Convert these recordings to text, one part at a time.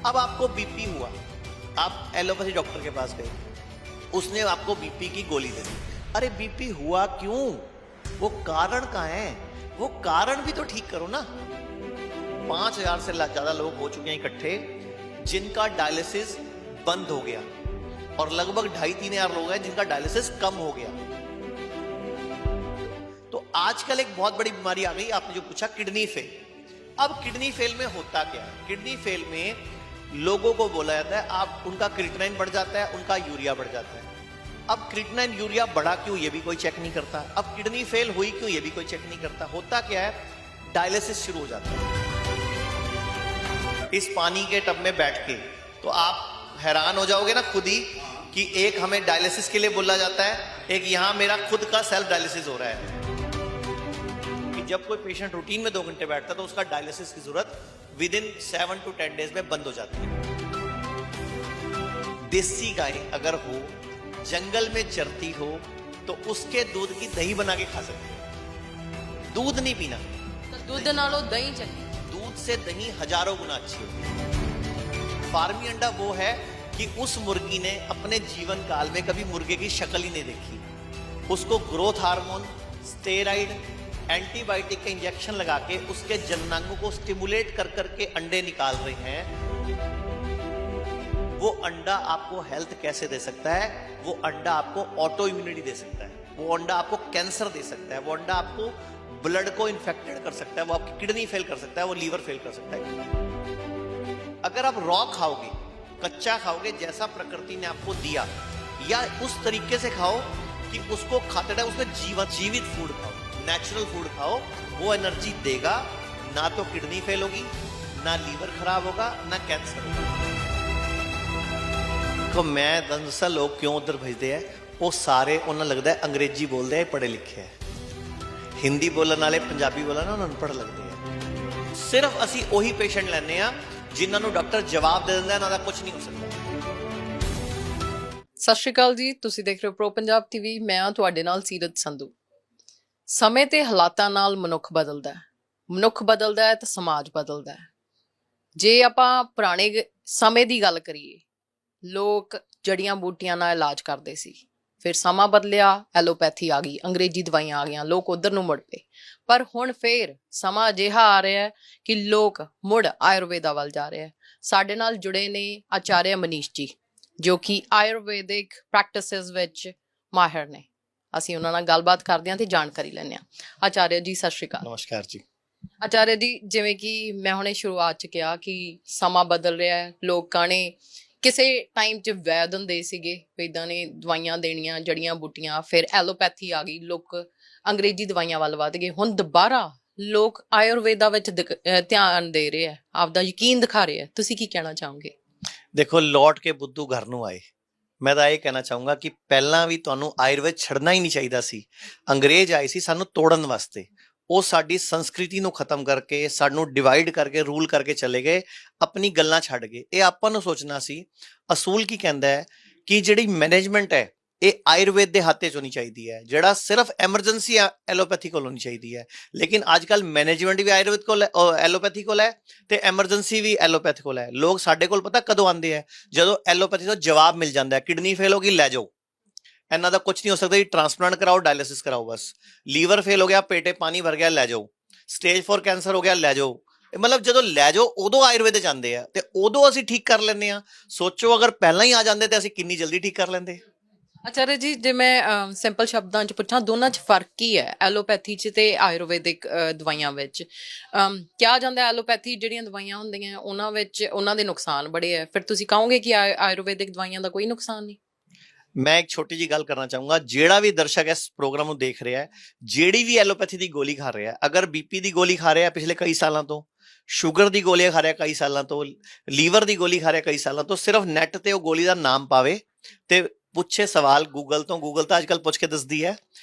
अब आपको बीपी हुआ, आप एलोपैथी डॉक्टर के पास गए, उसने आपको बीपी की गोली दे दी। अरे बीपी हुआ क्यों, वो कारण कहाँ है, वो कारण भी तो ठीक करो ना। 5,000 से ज्यादा लोग हो चुके हैं इकट्ठे जिनका डायलिसिस बंद हो गया, और लगभग 2,5-3 हजार लोग हैं जिनका डायलिसिस कम हो गया। तो आजकल एक बहुत बड़ी बीमारी आ गई, आपने जो पूछा किडनी फेल। अब किडनी फेल में होता क्या है, किडनी फेल में लोगों को बोला जाता है आप, उनका क्रिएटिनिन बढ़ जाता है, उनका यूरिया बढ़ जाता है। अब क्रिएटिनिन यूरिया बढ़ा क्यों, ये भी कोई चेक नहीं करता। अब किडनी फेल हुई क्यों, ये भी कोई चेक नहीं करता। होता क्या है, डायलिसिस शुरू हो जाता है। इस पानी के टब में बैठ के तो आप हैरान हो जाओगे ना खुद ही कि एक हमें डायलिसिस के लिए बोला जाता है, एक यहां मेरा खुद का सेल्फ डायलिसिस हो रहा है। कि जब कोई पेशेंट रूटीन में 2 घंटे बैठता है तो उसका डायलिसिस की जरूरत विद इन 7 to 10 डेज में बंद हो जाती है। देसी गाय अगर हो, जंगल में चरती हो, तो उसके दूध की दही बना के खा सकते हो। दूध नहीं पीना, दूध नालों दही चाहिए। दूध से दही हजारों गुना अच्छी होती है। फार्मी अंडा वो है कि उस मुर्गी ने अपने जीवन काल में कभी मुर्गे की शक्ल ही नहीं देखी, उसको ग्रोथ हार्मोन, स्टेरॉइड, एंटीबायोटिक के इंजेक्शन लगा के उसके जननांगों को स्टिमुलेट कर करके अंडे निकाल रहे हैं। वो अंडा आपको हेल्थ कैसे दे सकता है, वो अंडा आपको ऑटो इम्यूनिटी दे सकता है, वो अंडा आपको कैंसर दे सकता है, वो अंडा आपको ब्लड को इन्फेक्टेड कर सकता है, वो आपकी किडनी फेल कर सकता है, वो लीवर फेल कर सकता है। अगर आप रॉ खाओगे, कच्चा खाओगे जैसा प्रकृति ने आपको दिया, या उस तरीके से खाओ कि उसको खाते टाइम उसमें जीवित फूड खाओ, नेचुरल फूड खाओ, वो एनर्जी देगा। ना तो किडनी फेल होगी, ना लीवर खराब होगा, ना कैंसर होगा। तो मैं दरअसल लोग क्यों उधर भेजते हैं, वो सारे उन्हें लगता है अंग्रेजी बोलते हैं, पढ़े लिखे हैं। हिंदी बोलने वाले पंजाबी बोलना ना अनपढ़ लगते हैं। सिर्फ असी ਉਹੀ पेशेंट ਲੈਂਦੇ ਆ ਜਿਨ੍ਹਾਂ ਨੂੰ ਡਾਕਟਰ ਜਵਾਬ ਦੇ ਦਿੰਦਾ ਇਹਨਾਂ ਦਾ ਕੁਝ ਨਹੀਂ ਹੋ ਸਕਦਾ। ਸਤਿ ਸ਼੍ਰੀ ਅਕਾਲ ਜੀ, ਤੁਸੀਂ ਦੇਖ ਰਹੇ ਹੋ ਪ੍ਰੋ ਪੰਜਾਬ ਟੀਵੀ। ਮੈਂ ਹਾਂ ਤੁਹਾਡੇ ਨਾਲ ਸੀਰਤ ਸੰਧੂ। ਸਮੇਂ ਤੇ ਹਾਲਾਤਾਂ ਨਾਲ ਮਨੁੱਖ ਬਦਲਦਾ ਹੈ, ਮਨੁੱਖ ਬਦਲਦਾ ਹੈ ਤਾਂ ਸਮਾਜ ਬਦਲਦਾ ਹੈ। ਜੇ ਆਪਾਂ ਪੁਰਾਣੇ ਸਮੇਂ ਦੀ ਗੱਲ ਕਰੀਏ, ਲੋਕ ਜੜੀਆਂ ਬੂਟੀਆਂ ਨਾਲ ਇਲਾਜ ਕਰਦੇ ਸੀ। ਫਿਰ ਸਮਾਂ ਬਦਲਿਆ, ਐਲੋਪੈਥੀ ਆ ਗਈ, ਅੰਗਰੇਜ਼ੀ ਦਵਾਈਆਂ ਆ ਗਈਆਂ, ਲੋਕ ਉਧਰ ਨੂੰ ਮੁੜ ਪਏ। ਪਰ ਹੁਣ ਫੇਰ ਸਮਾਂ ਅਜਿਹਾ ਆ ਰਿਹਾ ਹੈ ਕਿ ਲੋਕ ਮੁੜ ਆਯੁਰਵੇਦਾ ਵੱਲ ਜਾ ਰਹੇ ਹੈ। ਸਾਡੇ ਨਾਲ ਜੁੜੇ ਨੇ ਆਚਾਰਿਆ ਮਨੀਸ਼ ਜੀ, ਜੋ ਕਿ ਆਯੁਰਵੈਦਿਕ ਪ੍ਰੈਕਟਿਸਿਸ ਵਿੱਚ ਮਾਹਿਰ ਨੇ। ਅਸੀਂ ਉਹਨਾਂ ਨਾਲ ਗੱਲਬਾਤ ਕਰਦੇ ਹਾਂ ਤੇ ਜਾਣਕਾਰੀ ਲੈਂਦੇ ਹਾਂ। ਆਚਾਰਿਆ ਜੀ ਸਤਿ ਸ਼੍ਰੀ ਅਕਾਲ। ਨਮਸਕਾਰ ਜੀ। ਆਚਾਰਿਆ ਜੀ, ਜਿਵੇਂ ਕਿ ਮੈਂ ਹੁਣੇ ਸ਼ੁਰੂਆਤ 'ਚ ਕਿਹਾ ਕਿ ਸਮਾਂ ਬਦਲ ਰਿਹਾ ਹੈ, ਲੋਕਾਂ ਨੇ ਕਿਸੇ ਟਾਈਮ 'ਚ ਵੈਦ ਹੁੰਦੇ ਸੀਗੇ, ਵੈਦਾਂ ਨੇ ਦਵਾਈਆਂ ਦੇਣੀਆਂ, ਜੜੀਆਂ ਬੂਟੀਆਂ, ਫਿਰ ਐਲੋਪੈਥੀ ਆ ਗਈ, ਲੋਕ ਅੰਗਰੇਜ਼ੀ ਦਵਾਈਆਂ ਵੱਲ ਵੱਧ ਗਏ। ਹੁਣ ਦੁਬਾਰਾ ਲੋਕ ਆਯੁਰਵੇਦਾ ਵਿੱਚ ਧਿਆਨ ਦੇ ਰਹੇ ਆ, ਆਪਦਾ ਯਕੀਨ ਦਿਖਾ ਰਹੇ ਆ। ਤੁਸੀਂ ਕੀ ਕਹਿਣਾ ਚਾਹੋਗੇ? ਦੇਖੋ, ਲੌਟ ਕੇ ਬੁੱਧੂ ਘਰ ਨੂੰ ਆਏ। ਮੈਂ ਤਾਂ ਇਹ ਕਹਿਣਾ ਚਾਹੂੰਗਾ ਕਿ ਪਹਿਲਾਂ ਵੀ ਤੁਹਾਨੂੰ ਆਯੁਰਵੇਦ ਛੱਡਣਾ ਹੀ ਨਹੀਂ ਚਾਹੀਦਾ ਸੀ। ਅੰਗਰੇਜ਼ ਆਏ ਸੀ ਸਾਨੂੰ ਤੋੜਨ ਵਾਸਤੇ, ਉਹ ਸਾਡੀ ਸੰਸਕ੍ਰਿਤੀ ਨੂੰ ਖਤਮ ਕਰਕੇ, ਸਾਨੂੰ ਡਿਵਾਈਡ ਕਰਕੇ, ਰੂਲ ਕਰਕੇ ਚਲੇ ਗਏ, ਆਪਣੀ ਗੱਲਾਂ ਛੱਡ ਗਏ। ਇਹ ਆਪਾਂ ਨੂੰ ਸੋਚਣਾ ਸੀ। ਅਸੂਲ ਕੀ ਕਹਿੰਦਾ ਹੈ ਕਿ ਜਿਹੜੀ ਮੈਨੇਜਮੈਂਟ ਹੈ ਇਹ ਆਯੁਰਵੇਦ ਦੇ ਹੱਥ 'ਚ ਹੋਣੀ ਚਾਹੀਦੀ ਹੈ, ਜਿਹੜਾ ਸਿਰਫ ਐਮਰਜੈਂਸੀ ਐਲੋਪੈਥੀ ਕੋਲ ਹੋਣੀ ਚਾਹੀਦੀ ਹੈ। ਲੇਕਿਨ ਅੱਜ ਕੱਲ੍ਹ ਮੈਨੇਜਮੈਂਟ ਵੀ ਆਯੁਰਵੇਦ ਕੋਲ ਹੈ, ਐਲੋਪੈਥੀ ਕੋਲ ਹੈ, ਤੇ ਐਮਰਜੈਂਸੀ ਵੀ ਐਲੋਪੈਥੀ ਕੋਲ ਹੈ। ਲੋਕ ਸਾਡੇ ਕੋਲ ਪਤਾ ਕਦੋਂ ਆਉਂਦੇ ਹੈ, ਜਦੋਂ ਐਲੋਪੈਥੀ ਤੋਂ ਜਵਾਬ ਮਿਲ ਜਾਂਦਾ ਹੈ। ਕਿਡਨੀ ਫੇਲ ਹੋ ਗਈ, ਲੈ ਜਾਓ, ਇਹਨਾਂ ਦਾ ਕੁਝ ਨਹੀਂ ਹੋ ਸਕਦਾ ਜੀ, ਟ੍ਰਾਂਸਪਲਾਂਟ ਕਰਾਓ, ਡਾਇਲਿਸਿਸ ਕਰਾਓ ਬਸ। ਲੀਵਰ ਫੇਲ ਹੋ ਗਿਆ, ਪੇਟੇ ਪਾਣੀ ਭਰ ਗਿਆ, ਲੈ ਜਾਓ। ਸਟੇਜ 4 ਕੈਂਸਰ ਹੋ ਗਿਆ, ਲੈ ਜਾਓ। ਮਤਲਬ ਜਦੋਂ ਲੈ ਜਾਓ ਉਦੋਂ ਆਯੁਰਵੇਦ ਜਾਂਦੇ ਆ, ਤੇ ਉਦੋਂ ਅਸੀਂ ਠੀਕ ਕਰ ਲੈਂਦੇ ਆ। ਸੋਚੋ ਅਗਰ ਪਹਿਲਾਂ ਹੀ ਆ ਜਾਂਦੇ ਤੇ ਅਸੀਂ ਕਿੰਨੀ ਜਲਦੀ ਠੀਕ ਕਰ ਲੈਂਦੇ। ਆਚਾਰਿਆ ਜੀ, ਜੇ ਮੈਂ ਸਿੰਪਲ ਸ਼ਬਦਾਂ 'ਚ ਪੁੱਛਾਂ, ਦੋਨਾਂ 'ਚ ਫਰਕ ਕੀ ਹੈ, ਐਲੋਪੈਥੀ 'ਚ ਤੇ ਆਯੁਰਵੈਦਿਕ ਦਵਾਈਆਂ ਵਿੱਚ? ਕਿਹਾ ਜਾਂਦਾ ਐਲੋਪੈਥੀ ਜਿਹੜੀਆਂ ਦਵਾਈਆਂ ਹੁੰਦੀਆਂ ਉਹਨਾਂ ਵਿੱਚ ਉਹਨਾਂ ਦੇ ਨੁਕਸਾਨ ਬੜੇ ਹੈ, ਫਿਰ ਤੁਸੀਂ ਕਹੋਗੇ ਕਿ ਆਯੁਰਵੈਦਿਕ ਦਵਾਈਆਂ ਦਾ ਕੋਈ ਨੁਕਸਾਨ ਨਹੀਂ? ਮੈਂ ਇੱਕ ਛੋਟੀ ਜਿਹੀ ਗੱਲ ਕਰਨਾ ਚਾਹੂੰਗਾ। ਜਿਹੜਾ ਵੀ ਦਰਸ਼ਕ ਇਸ ਪ੍ਰੋਗਰਾਮ ਨੂੰ ਦੇਖ ਰਿਹਾ ਹੈ, ਜਿਹੜੀ ਵੀ ਐਲੋਪੈਥੀ ਦੀ ਗੋਲੀ ਖਾ ਰਿਹਾ, ਅਗਰ ਬੀਪੀ ਦੀ ਗੋਲੀ ਖਾ ਰਿਹਾ ਪਿਛਲੇ ਕਈ ਸਾਲਾਂ ਤੋਂ, ਸ਼ੂਗਰ ਦੀ ਗੋਲੀ ਖਾ ਰਿਹਾ ਕਈ ਸਾਲਾਂ ਤੋਂ, ਲੀਵਰ ਦੀ ਗੋਲੀ ਖਾ ਰਿਹਾ ਕਈ ਸਾਲਾਂ ਤੋਂ, ਸਿਰਫ ਨੈਟ ਤੇ ਉਹ ਗੋਲੀ ਦਾ ਨਾਮ ਪਾਵੇ ਤੇ ਪੁੱਛੇ ਸਵਾਲ ਗੂਗਲ ਤੋਂ। ਗੂਗਲ ਤਾਂ ਅੱਜ ਕੱਲ੍ਹ ਪੁੱਛ ਕੇ ਦੱਸਦੀ ਹੈ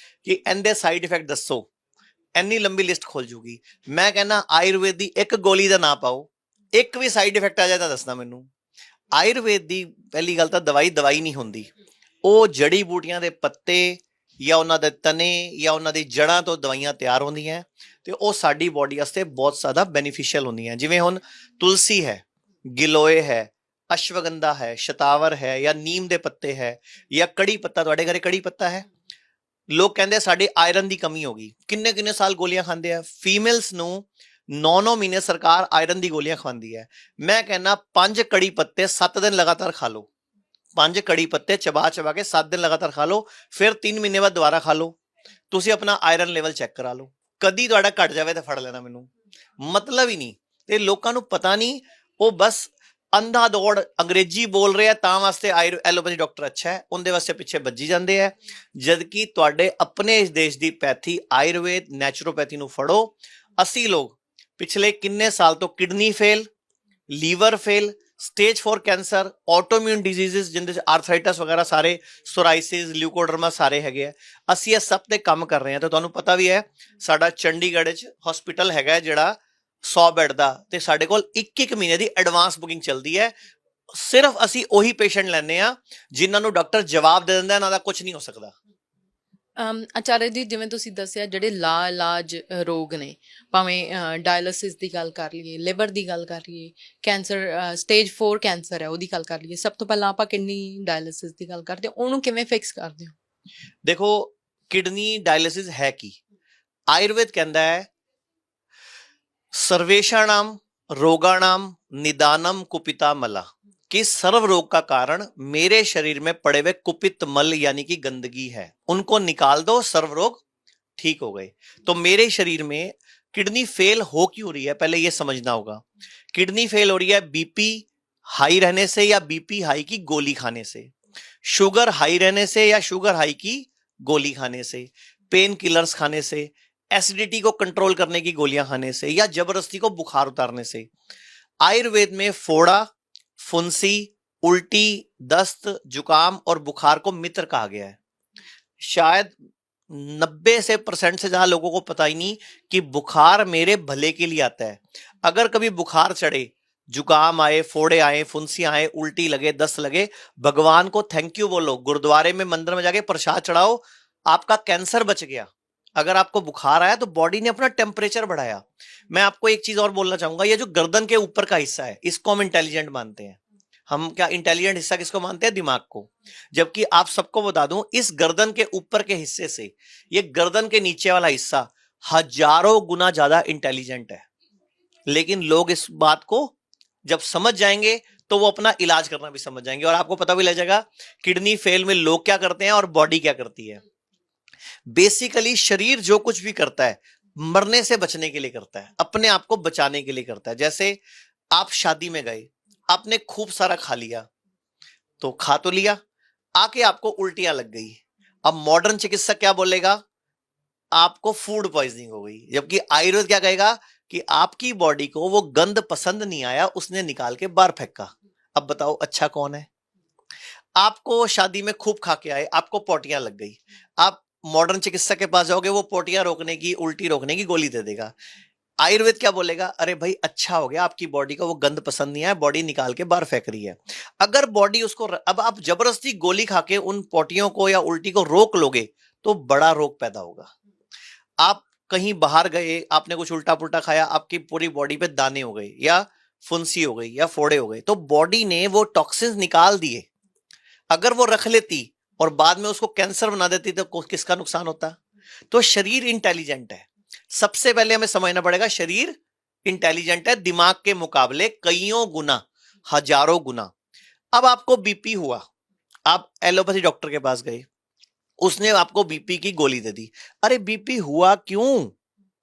ਕਿ ਇਹਦੇ ਸਾਈਡ ਇਫੈਕਟ ਦੱਸੋ, ਇੰਨੀ ਲੰਬੀ ਲਿਸਟ ਖੁੱਲ ਜੂਗੀ। ਮੈਂ ਕਹਿੰਦਾ ਆਯੁਰਵੇਦ ਦੀ ਇੱਕ ਗੋਲੀ ਦਾ ਨਾਂ ਪਾਓ, ਇੱਕ ਵੀ ਸਾਈਡ ਇਫੈਕਟ ਆ ਜਾਏ ਤਾਂ ਦੱਸਣਾ ਮੈਨੂੰ। ਆਯੁਰਵੇਦ ਦੀ ਪਹਿਲੀ ਗੱਲ ਤਾਂ ਦਵਾਈ ਨਹੀਂ ਹੁੰਦੀ, ਉਹ ਜੜੀ ਬੂਟੀਆਂ ਦੇ ਪੱਤੇ ਜਾਂ ਉਹਨਾਂ ਦੇ ਤਣੇ ਜਾਂ ਉਹਨਾਂ ਦੀ ਜੜ੍ਹਾਂ ਤੋਂ ਦਵਾਈਆਂ ਤਿਆਰ ਹੁੰਦੀਆਂ, ਤੇ ਉਹ ਸਾਡੀ ਬੋਡੀ ਵਾਸਤੇ ਬਹੁਤ ਜ਼ਿਆਦਾ ਬੈਨੀਫੀਸ਼ੀਅਲ ਹੁੰਦੀਆਂ। ਜਿਵੇਂ ਹੁਣ ਤੁਲਸੀ ਹੈ, ਗਿਲੋਏ ਹੈ, अश्वगंधा है, शतावर है, या नीम दे पत्ते है, या कड़ी पत्ता, ਤੁਹਾਡੇ ਘਰੇ ਕੜੀ ਪੱਤਾ ਹੈ, ਲੋਕ ਕਹਿੰਦੇ ਸਾਡੇ ਆਇਰਨ ਦੀ ਕਮੀ ਹੋ ਗਈ, ਕਿੰਨੇ ਕਿੰਨੇ ਸਾਲ ਗੋਲੀਆਂ ਖਾਂਦੇ ਆ। ਫੀਮੇਲਸ ਨੂੰ 9-9 ਮਹੀਨੇ ਸਰਕਾਰ ਆਇਰਨ ਦੀ ਗੋਲੀਆਂ ਖਵਾਉਂਦੀ ਹੈ। ਮੈਂ ਕਹਿੰਦਾ 5 ਕੜੀ ਪੱਤੇ 7 ਦਿਨ ਲਗਾਤਾਰ ਖਾ ਲਓ, 5 ਕੜੀ ਪੱਤੇ ਚਬਾ ਚਬਾ ਕੇ 7 ਦਿਨ ਲਗਾਤਾਰ ਖਾ ਲਓ, ਫਿਰ 3 ਮਹੀਨੇ ਬਾਅਦ ਦੁਬਾਰਾ ਖਾ ਲਓ, ਤੁਸੀਂ ਆਪਣਾ ਆਇਰਨ ਲੈਵਲ ਚੈੱਕ ਕਰਾ ਲਓ, ਕਦੀ ਤੁਹਾਡਾ ਘਟ ਜਾਵੇ ਤਾਂ ਫੜ ਲੈਣਾ ਮੈਨੂੰ, ਮਤਲਬ ਹੀ ਨਹੀਂ। ਤੇ ਲੋਕਾਂ ਨੂੰ ਪਤਾ ਨਹੀਂ, ਉਹ ਬਸ ਅੰਧਾ ਦੌੜ ਅੰਗਰੇਜ਼ੀ ਬੋਲ ਰਿਹਾ ਤਾਂ ਵਾਸਤੇ ਐਲੋਪੈਥੀ ਡਾਕਟਰ ਅੱਛਾ ਹੈ, ਉਹਦੇ ਵਾਸਤੇ ਪਿੱਛੇ ਭੱਜੀ ਜਾਂਦੇ ਆ, ਜਦ ਕਿ ਤੁਹਾਡੇ ਆਪਣੇ ਇਸ ਦੇਸ਼ ਦੀ ਪੈਥੀ ਆਯੁਰਵੇਦ ਨੈਚੁਰੋਪੈਥੀ ਨੂੰ ਫੜੋ। ਅਸੀਂ ਲੋਕ ਪਿਛਲੇ ਕਿੰਨੇ ਸਾਲ ਤੋਂ kidney fail, liver fail, stage 4 cancer, autoimmune diseases ਜਿੰਦੇ ਚ ਆਰਥਰਾਈਟਸ ਵਗੈਰਾ ਸਾਰੇ, ਸੋਰਾਇਸਿਸ, ਲਿਊਕੋਡਰਮਾ ਸਾਰੇ ਹੈਗੇ ਆ, ਅਸੀਂ ਇਹ ਸਭ ਤੇ ਕੰਮ ਕਰ ਰਹੇ ਹਾਂ। ਤੇ ਤੁਹਾਨੂੰ ਪਤਾ ਵੀ ਹੈ ਸਾਡਾ ਚੰਡੀਗੜ੍ਹ 'ਚ ਹਸਪੀਟਲ ਹੈਗਾ ਜਿਹੜਾ 100 ਬੈੱਡ ਦਾ, ਤੇ ਸਾਡੇ ਕੋਲ 1-1 ਮਹੀਨੇ ਦੀ ਐਡਵਾਂਸ ਬੁਕਿੰਗ ਚੱਲਦੀ ਹੈ। ਸਿਰਫ ਅਸੀਂ ਉਹੀ ਪੇਸ਼ੈਂਟ ਲੈਂਦੇ ਆ ਜਿਨ੍ਹਾਂ ਨੂੰ ਡਾਕਟਰ ਜਵਾਬ ਦੇ ਦਿੰਦਾ ਇਹਨਾਂ ਦਾ ਕੁਝ ਨਹੀਂ ਹੋ ਸਕਦਾ। ਆਚਾਰਿਆ ਜੀ, ਜਿਵੇਂ ਤੁਸੀਂ ਦੱਸਿਆ ਜਿਹੜੇ ਲਾ ਇਲਾਜ ਰੋਗ ਨੇ, ਭਾਵੇਂ ਡਾਇਲਿਸਿਸ ਦੀ ਗੱਲ ਕਰ ਲਈਏ, ਲਿਵਰ ਦੀ ਗੱਲ ਕਰ ਲਈਏ, ਕੈਂਸਰ ਸਟੇਜ 4 ਕੈਂਸਰ ਹੈ ਉਹਦੀ ਗੱਲ ਕਰ ਲਈਏ, ਸਭ ਤੋਂ ਪਹਿਲਾਂ ਆਪਾਂ ਕਿਡਨੀ ਡਾਇਲਿਸਿਸ ਦੀ ਗੱਲ ਕਰਦੇ ਹਾਂ, ਉਹਨੂੰ ਕਿਵੇਂ ਫਿਕਸ ਕਰਦੇ ਹੋ? ਦੇਖੋ, ਕਿਡਨੀ ਡਾਇਲਿਸਿਸ ਹੈ ਕੀ? ਆਯੁਰਵੇਦ ਕਹਿੰਦਾ ਹੈ सर्वेषाणाम रोगाणाम निदानम कुपिता मला, कि सर्व रोग का कारण मेरे शरीर में पड़े हुए कुपित मल यानी कि गंदगी है, उनको निकाल दो, सर्व रोग ठीक हो गए। तो मेरे शरीर में किडनी फेल हो क्यों रही है, पहले ये समझना होगा। किडनी फेल हो रही है बीपी हाई रहने से या बीपी हाई की गोली खाने से, शुगर हाई रहने से या शुगर हाई की गोली खाने से, पेन किलर्स खाने से, एसिडिटी को कंट्रोल करने की गोलियां खाने से, या जबरदस्ती को बुखार उतारने से। आयुर्वेद में फोड़ा, फुंसी, उल्टी, दस्त, जुकाम और बुखार को मित्र कहा गया है। शायद 90% से ज्यादा लोगों को पता ही नहीं कि बुखार मेरे भले के लिए आता है। अगर कभी बुखार चढ़े, जुकाम आए, फोड़े आए, फुंसी आए, उल्टी लगे, दस्त लगे, भगवान को थैंक यू बोलो, गुरुद्वारे में मंदिर में जाके प्रसाद चढ़ाओ, आपका कैंसर बच गया। अगर आपको बुखार आया तो बॉडी ने अपना टेम्परेचर बढ़ाया। मैं आपको एक चीज और बोलना चाहूंगा, ये जो गर्दन के ऊपर का हिस्सा है इसको हम इंटेलिजेंट मानते हैं। हम क्या इंटेलिजेंट हिस्सा किसको मानते हैं? दिमाग को। जबकि आप सबको बता दूं, इस गर्दन के ऊपर के हिस्से से ये गर्दन के नीचे वाला हिस्सा हजारों गुना ज्यादा इंटेलिजेंट है। लेकिन लोग इस बात को जब समझ जाएंगे तो वो अपना इलाज करना भी समझ जाएंगे, और आपको पता भी लग जाएगा किडनी फेल में लोग क्या करते हैं और बॉडी क्या करती है। बेसिकली शरीर जो कुछ भी करता है मरने से बचने के लिए करता है, अपने आप को बचाने के लिए करता है। जैसे आप शादी में गए, आपने खूब सारा खा लिया, तो खा तो लिया, आके आपको उल्टियां लग गई। अब मॉडर्न चिकित्सक क्या बोलेगा? आपको फूड पॉइजनिंग हो गई। जबकि आयुर्वेद क्या कहेगा कि आपकी बॉडी को वो गंध पसंद नहीं आया, उसने निकाल के बाहर फेंका। अब बताओ अच्छा कौन है? आपको शादी में खूब खा के आए, आपको पोटियां लग गई, आप मॉडर्न चिकित्सक के पास जाओगे, वो पोटियां रोकने की, उल्टी रोकने की गोली दे देगा। आयुर्वेद क्या बोलेगा? अरे भाई अच्छा हो गया, आपकी बॉडी को वो गंध पसंद नहीं आया, बॉडी निकाल के बाहर फेंक रही है। अगर बॉडी उसको, अब आप जबरदस्ती गोली खा के उन पोटियों को या उल्टी को रोक लोगे तो बड़ा रोग पैदा होगा। आप कहीं बाहर गए, आपने कुछ उल्टा पुल्टा खाया, आपकी पूरी बॉडी पे दाने हो गए, या फुंसी हो गई, या फोड़े हो गए, तो बॉडी ने वो टॉक्सिन्स निकाल दिए। अगर वो रख लेती और बाद में उसको कैंसर बना देती तो किसका नुकसान होता? तो शरीर इंटेलिजेंट है। सबसे पहले हमें समझना पड़ेगा शरीर इंटेलिजेंट है, दिमाग के मुकाबले कईयों गुना, हजारों गुना। अब आपको बीपी हुआ, आप एलोपैथी डॉक्टर के पास गए, उसने आपको बीपी की गोली दे दी। अरे बीपी हुआ क्यों?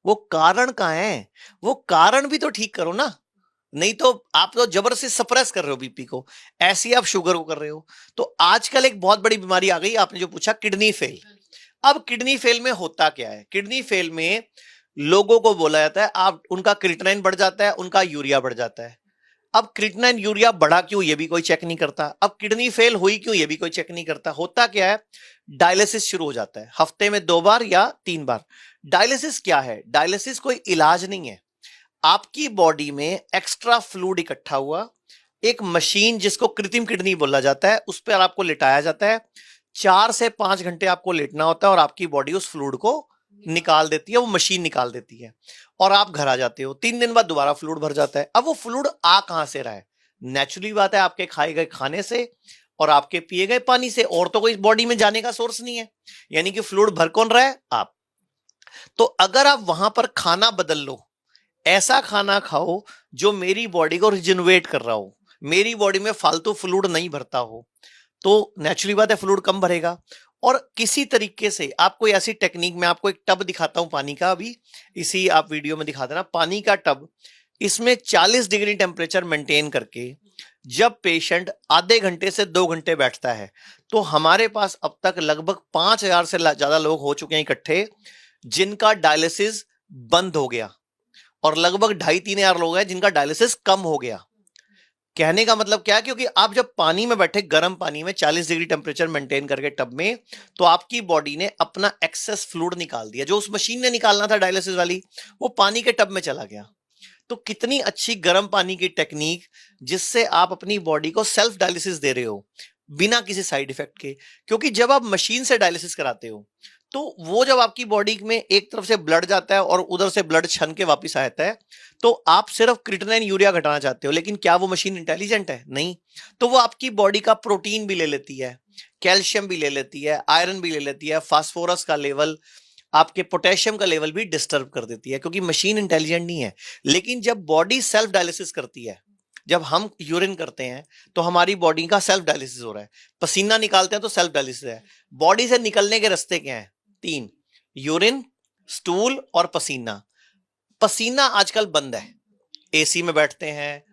वो कारण कहां है? वो कारण भी तो ठीक करो ना, नहीं तो आप तो जबरदस्ती सप्रेस कर रहे हो बीपी को, ऐसे ही आप शुगर को कर रहे हो। तो आजकल एक बहुत बड़ी बीमारी आ गई, आपने जो पूछा किडनी फेल। अब किडनी फेल में होता क्या है? किडनी फेल में लोगों को बोला जाता है आप, उनका क्रिएटिनिन बढ़ जाता है, उनका यूरिया बढ़ जाता है। अब क्रिएटिनिन यूरिया बढ़ा क्यों, ये भी कोई चेक नहीं करता। अब किडनी फेल हुई क्यों, ये भी कोई चेक नहीं करता। होता क्या है? डायलिसिस शुरू हो जाता है, हफ्ते में 2 बार या 3 बार। डायलिसिस क्या है? डायलिसिस कोई इलाज नहीं है। आपकी बॉडी में एक्स्ट्रा फ्लूइड इकट्ठा हुआ, एक मशीन जिसको कृत्रिम किडनी बोला जाता है, उस पर आपको लिटाया जाता है। 4 से 5 घंटे आपको लेटना होता है और आपकी बॉडी उस फ्लूइड को निकाल देती है, वो मशीन निकाल देती है, और आप घर आ जाते हो। 3 दिन बाद दोबारा फ्लूइड भर जाता है। अब वो फ्लूइड आ कहां से रहा है? नेचुरली बात है आपके खाए गए खाने से और आपके पिए गए पानी से, और तो कोई बॉडी में जाने का सोर्स नहीं है। यानी कि फ्लूइड भर कौन रहा है? आप। तो अगर आप वहां पर खाना बदल लो, ऐसा खाना खाओ जो मेरी बॉडी को रिजनरेट कर रहा हो, मेरी बॉडी में फालतू फ्लूइड नहीं भरता हो, तो नेचुरली बात है फ्लूइड कम भरेगा। और किसी तरीके से आप कोई ऐसी टेक्निक, मैं आपको एक टब दिखाता हूं पानी का, अभी इसी आप वीडियो में दिखा देना पानी का टब। इसमें 40 डिग्री टेम्परेचर मेंटेन करके जब पेशेंट आधे घंटे से 2 घंटे बैठता है, तो हमारे पास अब तक लगभग 5,000 से ज्यादा लोग हो चुके हैं इकट्ठे जिनका डायलिसिस बंद हो गया, और लगभग 2,500-3 हजार लोग हैं जिनका डायलिसिस कम हो गया। कहने का मतलब क्या है? क्योंकि आप जब पानी में बैठे, गर्म पानी में 40 डिग्री टेम्परेचर मेंटेन करके टब में, तो आपकी बॉडी ने अपना एक्सेस फ्लूइड निकाल दिया, जो उस मशीन ने निकालना था डायलिसिस वाली, वो पानी के टब में चला गया। तो कितनी अच्छी गर्म पानी की टेक्निक, जिससे आप अपनी बॉडी को सेल्फ डायलिसिस दे रहे हो बिना किसी साइड इफेक्ट के। क्योंकि जब आप मशीन से डायलिसिस कराते हो, तो वो जब आपकी बॉडी में एक तरफ से ब्लड जाता है और उधर से ब्लड छन के वापस आता है, तो आप सिर्फ क्रिएटिनिन यूरिया घटाना चाहते हो, लेकिन क्या वो मशीन इंटेलिजेंट है? नहीं। तो वो आपकी बॉडी का प्रोटीन भी ले लेती है, कैल्शियम भी ले लेती है, आयरन भी ले लेती है, फास्फोरस का लेवल, आपके पोटेशियम का लेवल भी डिस्टर्ब कर देती है, क्योंकि मशीन इंटेलिजेंट नहीं है। लेकिन जब बॉडी सेल्फ डायलिसिस करती है, जब हम यूरिन करते हैं तो हमारी बॉडी का सेल्फ डायलिसिस हो रहा है, पसीना निकालते हैं तो सेल्फ डायलिसिस है। बॉडी से निकलने के रास्ते क्या हैं? 3, यूरिन, स्टूल और पसीना। पसीना आजकल बंद है, एसी में बैठते हैं,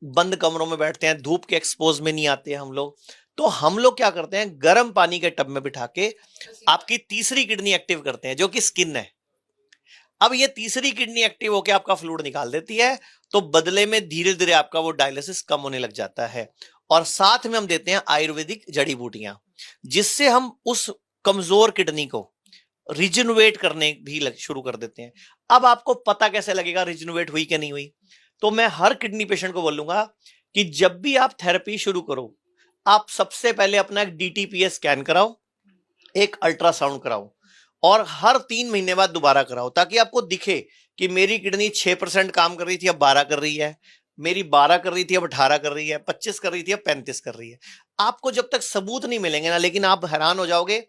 बंद कमरों में बैठते हैं, धूप के एक्सपोज में नहीं आते हम लोग। तो हम लोग क्या करते हैं? गर्म पानी के टब में बिठा के आपकी तीसरी किडनी एक्टिव करते हैं, जो कि स्किन है। अब ये तीसरी किडनी एक्टिव होकर आपका फ्लूइड निकाल देती है, तो बदले में धीरे धीरे आपका वो डायलिसिस कम होने लग जाता है। और साथ में हम देते हैं आयुर्वेदिक जड़ी बूटियां, जिससे हम उस कमजोर किडनी को रिजनरेट करने भी शुरू कर देते हैं। अब आपको पता कैसे लगेगा रिजनरेट हुई कि नहीं हुई? तो मैं हर किडनी पेशेंट को बोलूंगा कि जब भी आप थेरेपी शुरू करो, आप सबसे पहले अपना एक DTPA स्कैन कराओ, एक अल्ट्रासाउंड कराओ, और हर 3 महीने बाद दोबारा कराओ, ताकि आपको दिखे कि मेरी किडनी 6% काम कर रही थी, अब 12 कर रही है, मेरी 12 कर रही थी अब 18 कर रही है, 25 कर रही थी अब 35 कर रही है। आपको जब तक सबूत नहीं मिलेंगे ना, लेकिन आप हैरान हो जाओगे,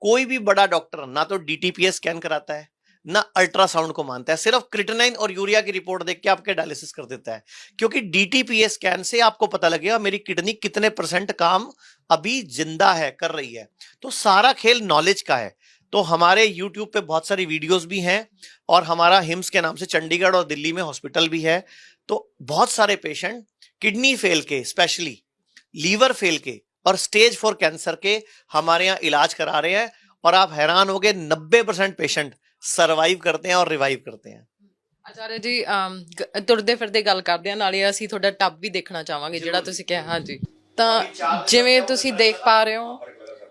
कोई भी बड़ा डॉक्टर ना तो DTPA स्कैन कराता है, ना अल्ट्रासाउंड को मानता है, सिर्फ क्रिएटिनिन और यूरिया की रिपोर्ट देख के आपके डायलिसिस कर देता है। क्योंकि DTPA स्कैन से आपको पता लगेगा मेरी किडनी कितने % काम अभी जिंदा है, कर रही है। तो सारा खेल नॉलेज का है। तो हमारे YouTube पे बहुत सारी वीडियोस भी हैं, और हमारा हिम्स के नाम से चंडीगढ़ और दिल्ली में हॉस्पिटल भी है। तो बहुत सारे पेशेंट किडनी फेल के, स्पेशली लीवर फेल के और स्टेज 4 कैंसर के हमारे यहाँ इलाज करा रहे हैं, और आप हैरान होगे 90% पेशेंट ਸਰਵਾਈਵ करते हैं और रिवाइव करते हैं। ਆਚਾਰਿਆ ਜੀ ਤੁਰਦੇ ਫਿਰਦੇ ਗੱਲ ਕਰਦੇ ਆ, ਨਾਲੇ ਅਸੀਂ ਤੁਹਾਡਾ ਟੱਬ ਵੀ ਦੇਖਣਾ ਚਾਹਾਂਗੇ ਜਿਹੜਾ ਤੁਸੀਂ ਕਿਹਾ। ਹਾਂਜੀ, ਤਾਂ ਜਿਵੇਂ ਤੁਸੀਂ ਦੇਖ ਪਾ ਰਹੇ ਹੋ,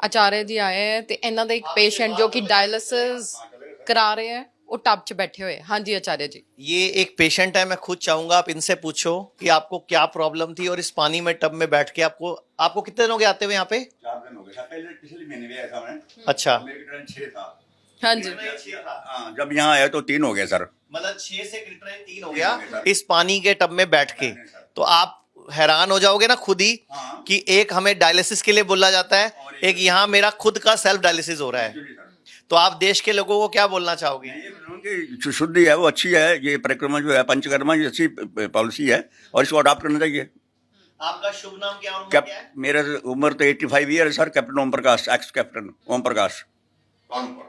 ਆਚਾਰਿਆ ਜੀ ਆਏ ਹੈ ਤੇ ਇਹਨਾਂ ਦਾ ਇੱਕ ਪੇਸ਼ੈਂਟ ਜੋ ਕਿ ਡਾਇਲਿਸਿਸ ਕਰਾ ਰਹੇ ਹੈ, वो टब च बैठे हुए। हाँ जी आचार्य जी, ये एक पेशेंट है, मैं खुद चाहूंगा आप इनसे पूछो कि आपको क्या प्रॉब्लम थी, और इस पानी में टब में बैठ के आपको कितने दिन हो गए आते हुए यहाँ पे? 4 दिन हो गए, पहले पिछले महीने भी आया था मैं। अच्छा, मेरे ट्रेन 6 था। हाँ जी, हाँ, जब यहाँ आया तो 3 हो गया सर। मतलब 6 से क्रिएटिनिन 3 हो गया इस पानी के टब में बैठ के। तो आप हैरान हो जाओगे ना खुद ही कि एक हमें डायलिसिस के लिए बोला जाता है, एक यहाँ मेरा खुद का सेल्फ डायलिसिस हो रहा है। तो आप देश के लोगों को क्या बोलना चाहोगे? जो शुद्धि है वो अच्छी है, ये परिक्रमा जो है पंचकर्मा ये अच्छी पॉलिसी है और इसको अडॉप्ट करना चाहिए। आपका शुभ नाम क्या और उम्र क्या है? मेरा उम्र तो 85 ईयर है sir. Captain Om Prakash, x captain Om Prakash.